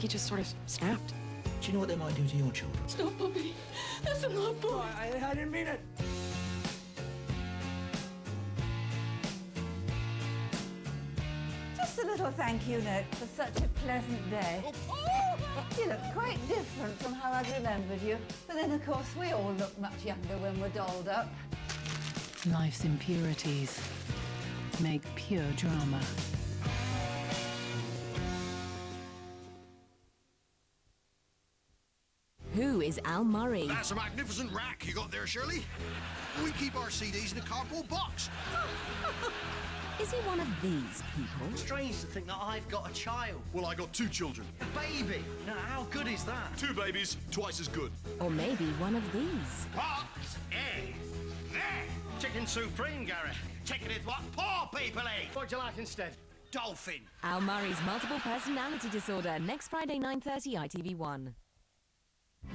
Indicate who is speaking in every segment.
Speaker 1: he just sort of snapped.
Speaker 2: Do you know what they might do to your children?
Speaker 3: Stop, Bobby. That's a lot, boy.
Speaker 2: I didn't mean it.
Speaker 4: Just a little thank you note for such a pleasant day. You look quite different from how I'd remembered you. But then, of course, we all look much younger when we're dolled up.
Speaker 5: Life's impurities make pure drama.
Speaker 6: Who is Al Murray?
Speaker 7: That's a magnificent rack you got there, Shirley. We keep our CDs in a cardboard box.
Speaker 6: Is he one of these people?
Speaker 8: Strange to think that I've got a child.
Speaker 7: Well, I got 2 children.
Speaker 8: A baby. Now, how good is that?
Speaker 7: 2 babies, twice as good.
Speaker 6: Or maybe one of these?
Speaker 8: What is this? Chicken supreme, Gary. Chicken is what poor people eat. What'd you like instead? Dolphin.
Speaker 6: Al Murray's multiple personality disorder, next Friday, 9:30, ITV1.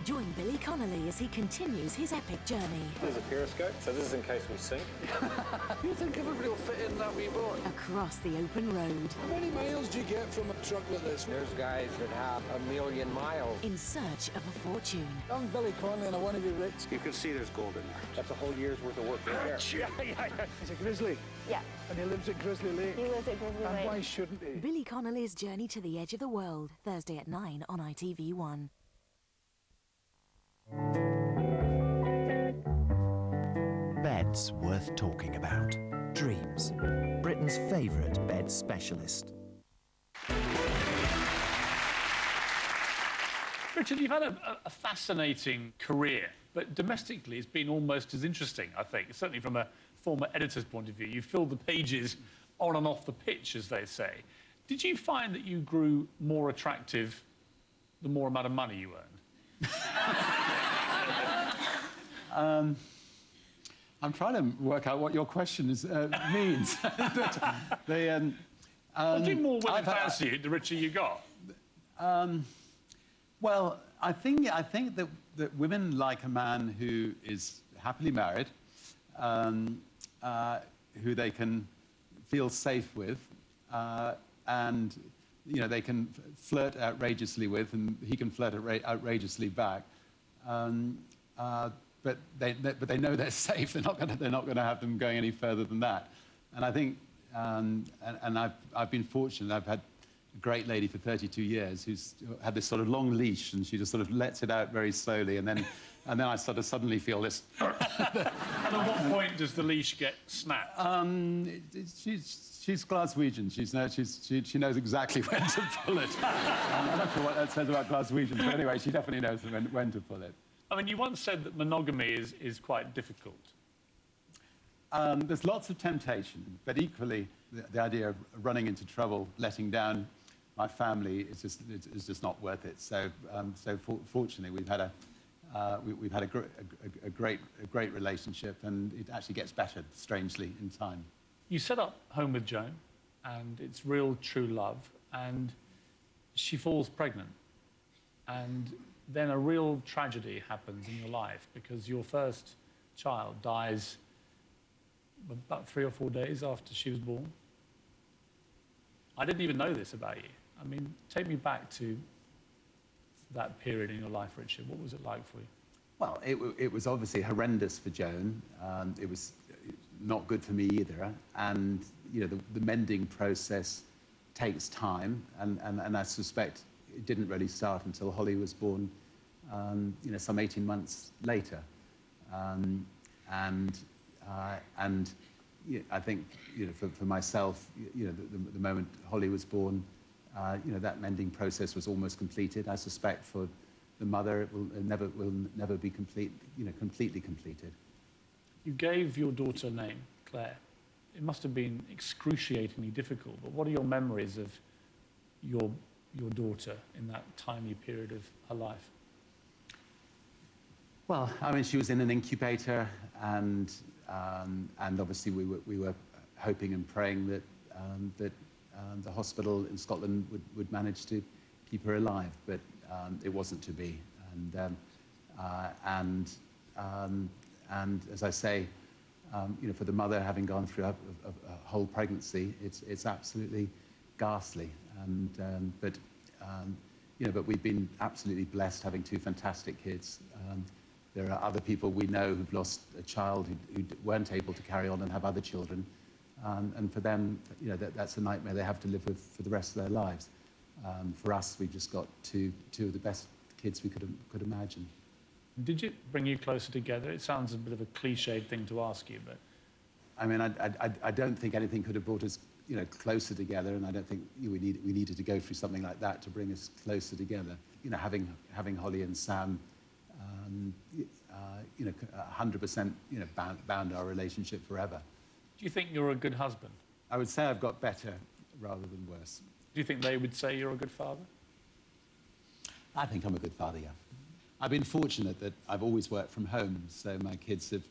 Speaker 6: Join Billy Connolly as he continues his epic journey.
Speaker 9: There's a periscope, so this is in case we sink.
Speaker 10: You think everybody will fit in that wee boat?
Speaker 6: Across the open road.
Speaker 10: How many miles do you get from a truck like this?
Speaker 9: There's guys that have 1,000,000 miles.
Speaker 6: In search of a fortune.
Speaker 10: I'm Billy Connolly and I want to be rich.
Speaker 9: You can see there's gold in there. That's a whole year's worth of work right there.
Speaker 10: He's a grizzly.
Speaker 11: Yeah.
Speaker 10: And he lives at Grizzly Lake.
Speaker 11: He lives at Grizzly Lake.
Speaker 10: And why shouldn't he?
Speaker 6: Billy Connolly's journey to the edge of the world, Thursday at 9 on ITV1.
Speaker 12: Beds worth talking about. Dreams, Britain's favourite bed specialist.
Speaker 13: Richard, you've had a fascinating career, but domestically it's been almost as interesting, I think, certainly from a former editor's point of view. You filled the pages on and off the pitch, as they say. Did you find that you grew more attractive the more amount of money you earned?
Speaker 14: I'm trying to work out what your question means.
Speaker 13: Well, do more women fancy you, the richer you got?
Speaker 14: Well, I think that women like a man who is happily married, who they can feel safe with, and they can flirt outrageously with, and he can flirt outrageously back. But they know they're safe. They're not going to have them going any further than that. And I think, and I've been fortunate. I've had a great lady for 32 years who's had this sort of long leash, and she just sort of lets it out very slowly, and then I sort of suddenly feel this.
Speaker 13: And at what point does the leash get snapped?
Speaker 14: She's Glaswegian. She knows exactly when to pull it. I'm not sure what that says about Glaswegians, but anyway, she definitely knows when to pull it.
Speaker 13: I mean, you once said that monogamy is quite difficult.
Speaker 14: There's lots of temptation, but equally, the idea of running into trouble, letting down my family, is just not worth it. So, fortunately, we've had a great relationship, and it actually gets better, strangely, in time.
Speaker 13: You set up Home with Joan, and it's real, true love, and she falls pregnant, and then a real tragedy happens in your life because your first child dies about 3 or 4 days after she was born. I didn't even know this about you. I mean, take me back to that period in your life, Richard. What was it like for you?
Speaker 14: Well, it was obviously horrendous for Joan. It was not good for me either. And, the mending process takes time. And I suspect it didn't really start until Holly was born, some 18 months later. I think, for myself, the moment Holly was born, that mending process was almost completed. I suspect for the mother, it will never be completely completed.
Speaker 13: You gave your daughter a name, Claire. It must have been excruciatingly difficult, but what are your memories of your daughter in that tiny period of her life?
Speaker 14: Well, I mean, she was in an incubator, and obviously we were hoping and praying that the hospital in Scotland would manage to keep her alive, but it wasn't to be. And as I say, for the mother having gone through a whole pregnancy, it's absolutely ghastly. But you know, but we've been absolutely blessed having two fantastic kids. There are other people we know who've lost a child who weren't able to carry on and have other children. And for them, you know, that's a nightmare they have to live with for the rest of their lives. For us, we just got two of the best kids we could imagine.
Speaker 13: Did it bring you closer together? It sounds a bit of a cliched thing to ask you, but...
Speaker 14: I mean, I don't think anything could have brought us, you know, closer together, and I don't think we needed to go through something like that to bring us closer together. You know, having Holly and Sam, you know, 100%, you know, bound our relationship forever.
Speaker 13: Do you think you're a good husband?
Speaker 14: I would say I've got better rather than worse.
Speaker 13: Do you think they would say you're a good father?
Speaker 14: I think I'm a good father, yeah. I've been fortunate that I've always worked from home, so my kids have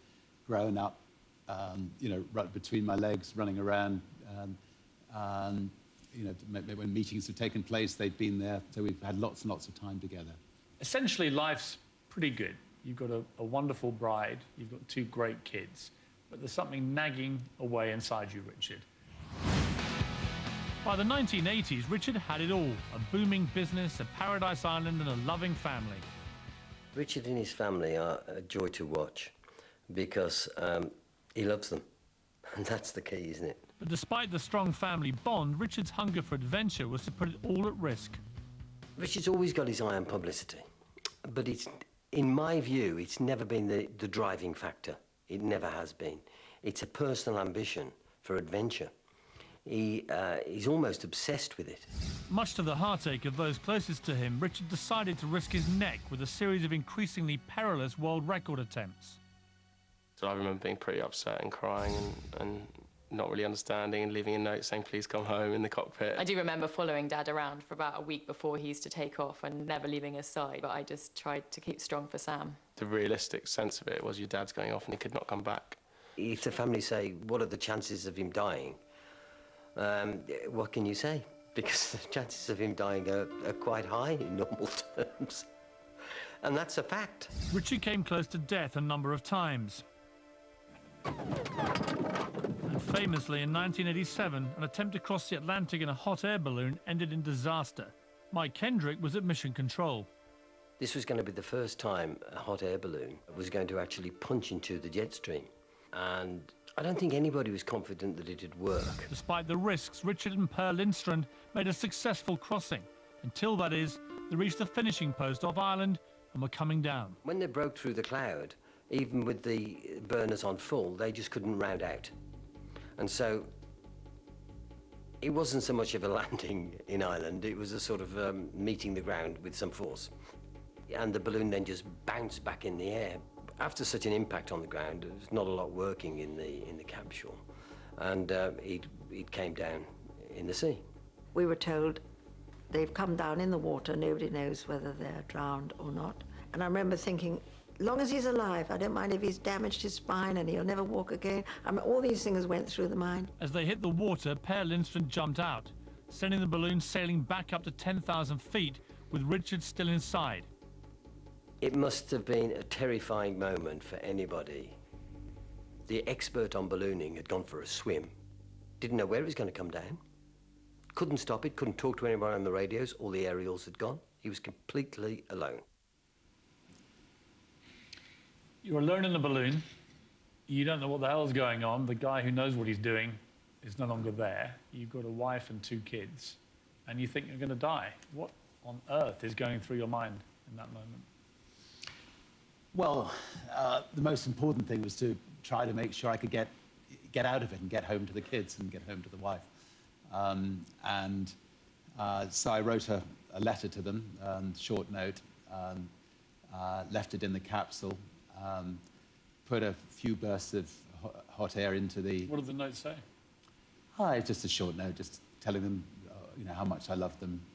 Speaker 14: grown up, you know, right between my legs, running around. You know, when meetings have taken place, they've been there, so we've had lots and lots of time together.
Speaker 13: Essentially, life's pretty good. You've got a wonderful bride, you've got two great kids, but there's something nagging away inside you, Richard. By the 1980s, Richard had it all: a booming business, a paradise island, and a loving family.
Speaker 1: Richard and his family are a joy to watch because he loves them, and that's the key, isn't it?
Speaker 13: But despite the strong family bond, Richard's hunger for adventure was to put it all at risk.
Speaker 1: Richard's always got his eye on publicity, but in my view, it's never been the driving factor. It never has been. It's a personal ambition for adventure. He's almost obsessed with it.
Speaker 13: Much to the heartache of those closest to him, Richard decided to risk his neck with a series of increasingly perilous world record attempts.
Speaker 11: So I remember being pretty upset and crying and not really understanding and leaving a note saying, please come home, in the cockpit.
Speaker 15: I do remember following Dad around for about a week before he used to take off and never leaving his side, but I just tried to keep strong for Sam.
Speaker 11: The realistic sense of it was your dad's going off and he could not come back.
Speaker 1: If the family say, what are the chances of him dying? What can you say? Because the chances of him dying are quite high in normal terms. And that's a fact.
Speaker 13: Richard came close to death a number of times. And famously, in 1987, an attempt to cross the Atlantic in a hot air balloon ended in disaster. Mike Kendrick was at mission control.
Speaker 1: This was going to be the first time a hot air balloon was going to actually punch into the jet stream. And I don't think anybody was confident that it'd work.
Speaker 13: Despite the risks, Richard and Per Lindstrand made a successful crossing. Until, that is, they reached the finishing post off Ireland and were coming down.
Speaker 1: When they broke through the cloud, even with the burners on full, they just couldn't round out. And so it wasn't so much of a landing in Ireland, it was a sort of meeting the ground with some force. And the balloon then just bounced back in the air. After such an impact on the ground, there was not a lot working in the capsule, and it came down in the sea.
Speaker 16: We were told they've come down in the water, nobody knows whether they're drowned or not. And I remember thinking, long as he's alive, I don't mind if he's damaged his spine and he'll never walk again. I mean, all these things went through the mind.
Speaker 13: As they hit the water, Per Lindstrand jumped out, sending the balloon sailing back up to 10,000 feet with Richard still inside.
Speaker 1: It must have been a terrifying moment for anybody. The expert on ballooning had gone for a swim, didn't know where it was going to come down, couldn't stop it, couldn't talk to anyone on the radios, all the aerials had gone. He was completely alone.
Speaker 13: You're alone in the balloon. You don't know what the hell's going on. The guy who knows what he's doing is no longer there. You've got a wife and two kids, and you think you're going to die. What on earth is going through your mind in that moment?
Speaker 14: Well, the most important thing was to try to make sure I could get out of it and get home to the kids and get home to the wife. So I wrote a letter to them, short note, left it in the capsule, put a few bursts of hot air into the...
Speaker 13: What did the note say?
Speaker 14: Just a short note, just telling them you know, how much I love them